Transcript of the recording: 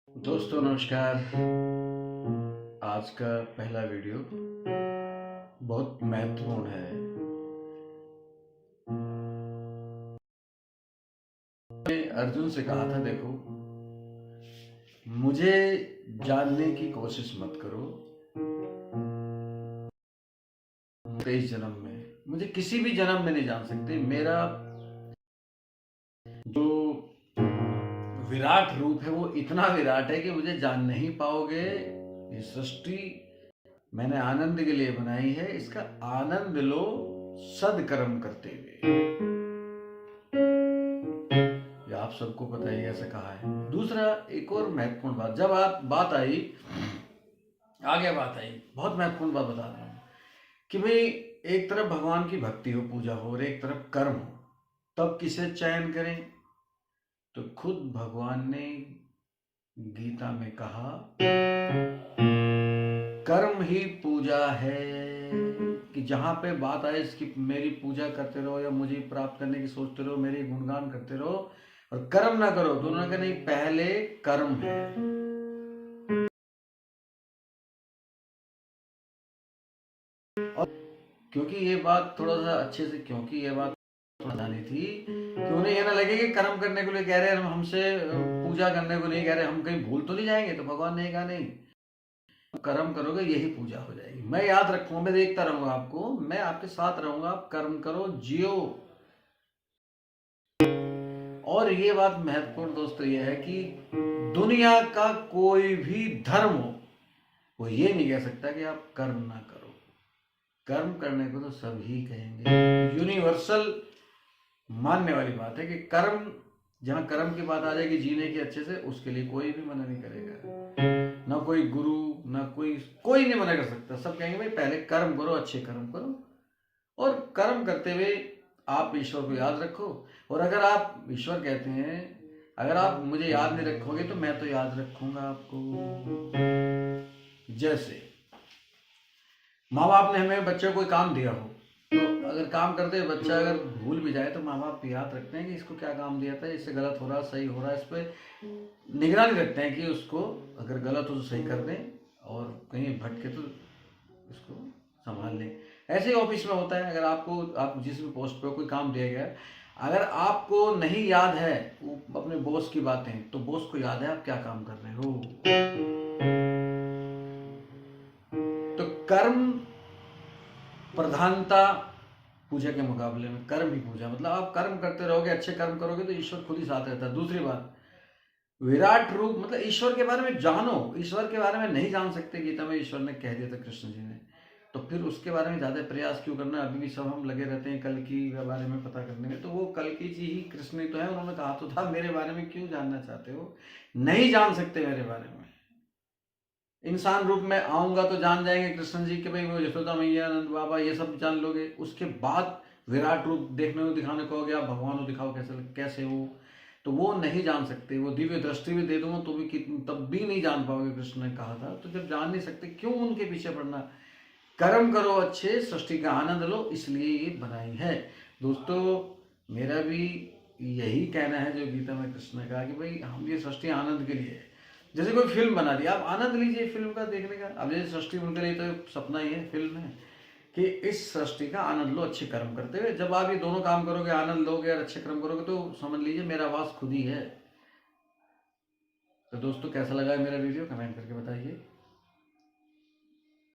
दोस्तों नमस्कार। आज का पहला वीडियो बहुत महत्वपूर्ण है। मैंने अर्जुन से कहा था, देखो मुझे जानने की कोशिश मत करो। इस जन्म में मुझे किसी भी जन्म में नहीं जान सकते। मेरा जो विराट रूप है वो इतना विराट है कि मुझे जान नहीं पाओगे। ये सृष्टि मैंने आनंद के लिए बनाई है, इसका आनंद लो सदकर्म करते हुए। ये आप सबको पता ही ऐसा कहा है। दूसरा एक और महत्वपूर्ण बात, जब बात आई बहुत महत्वपूर्ण बात बता रहा हूं कि भाई एक तरफ भगवान की भक्ति हो, पूजा हो, और एक तरफ कर्म हो, तब किसे चयन करें? तो खुद भगवान ने गीता में कहा, कर्म ही पूजा है। कि जहां पे बात आए इसकी मेरी पूजा करते रहो या मुझे प्राप्त करने की सोचते रहो, मेरे गुणगान करते रहो और कर्म ना करो, तो उन्होंने कहा नहीं, पहले कर्म है। और क्योंकि ये बात थोड़ा सा अच्छे से, क्योंकि ये बात बतानी थी कि उन्हें ये ना लगे कि कर्म करने को लिए कह रहे हैं, हम हमसे पूजा करने को नहीं कह रहे, हम कहीं भूल तो नहीं जाएंगे। तो भगवान ने कहा नहीं, कर्म करोगे यही पूजा हो जाएगी। मैं याद रखूंगा, मैं देखता रहूंगा आपको, मैं आपके साथ रहूंगा, आप कर्म करो, जियो। और ये बात महत्वपूर्ण दोस्तों ये है कि दुनिया का कोई भी धर्म हो, वो ये नहीं कह सकता कि आप कर्म ना करो। कर्म करने को तो सभी कहेंगे। यूनिवर्सल मानने वाली बात है कि कर्म, जहां कर्म की बात आ जाएगी जीने की अच्छे से, उसके लिए कोई भी मना नहीं करेगा। ना कोई गुरु, ना कोई नहीं मना कर सकता। सब कहेंगे भाई पहले कर्म करो, अच्छे कर्म करो, और कर्म करते हुए आप ईश्वर को याद रखो। और अगर आप, ईश्वर कहते हैं, अगर आप मुझे याद नहीं रखोगे तो मैं तो याद रखूंगा आपको। जैसे माँ बाप ने हमें बच्चे को कोई काम दिया हो, तो अगर काम करते हुए बच्चा अगर भूल भी जाए तो माँ बाप याद रखते हैं कि इसको क्या काम दिया था, इससे गलत हो रहा, सही हो रहा है, इस पर निगरानी रखते हैं कि उसको अगर गलत हो तो सही कर दें, और कहीं भटके तो उसको संभाल लें। ऐसे ही ऑफिस में होता है। अगर आपको, आप जिस भी पोस्ट पे कोई काम दिया गया, अगर आपको नहीं याद है अपने बॉस की बातें, तो बॉस को याद है आप क्या काम कर रहे हो। तो कर्म प्रधानता पूजा के मुकाबले में, कर्म ही पूजा। मतलब आप कर्म करते रहोगे, अच्छे कर्म करोगे तो ईश्वर खुद ही साथ रहता है। दूसरी बात, विराट रूप, मतलब ईश्वर के बारे में जानो। ईश्वर के बारे में नहीं जान सकते, गीता में ईश्वर ने कह दिया था, कृष्ण जी ने, तो फिर उसके बारे में ज्यादा प्रयास क्यों करना? अभी भी सब हम लगे रहते हैं कल्कि के बारे में पता करने में। तो वो कल्कि जी ही कृष्ण ही तो है, उन्होंने कहा तो था मेरे बारे में क्यों जानना चाहते हो, नहीं जान सकते मेरे बारे में। इंसान रूप में आऊंगा तो जान जाएंगे कृष्ण जी के, भाई वो यशोदा मैया, नंद बाबा, ये सब जान लोगे। उसके बाद विराट रूप देखने को, दिखाने को हो गया, भगवान को दिखाओ कैसे कैसे हो, तो वो नहीं जान सकते। वो दिव्य दृष्टि भी दे दूंगा तो भी तब भी नहीं जान पाओगे, कृष्ण ने कहा था। तो जब जान नहीं सकते क्यों उनके पीछे पड़ना? कर्म करो अच्छे, सृष्टि का आनंद लो, इसलिए ये बनाई है। दोस्तों मेरा भी यही कहना है जो गीता में कृष्ण ने कहा कि भाई हम, ये सृष्टि आनंद के लिए है। जैसे कोई फिल्म बना दी, आप आनंद लीजिए फिल्म का देखने का। अब जैसे सृष्टि उनके लिए तो सपना ही है, फिल्म है कि इस सृष्टि का आनंद लो अच्छे कर्म करते हुए। जब आप ये दोनों काम करोगे, आनंद लोगे और अच्छे कर्म करोगे, तो समझ लीजिए मेरा वास खुद ही है। तो दोस्तों कैसा लगा मेरा वीडियो, कमेंट करके बताइए।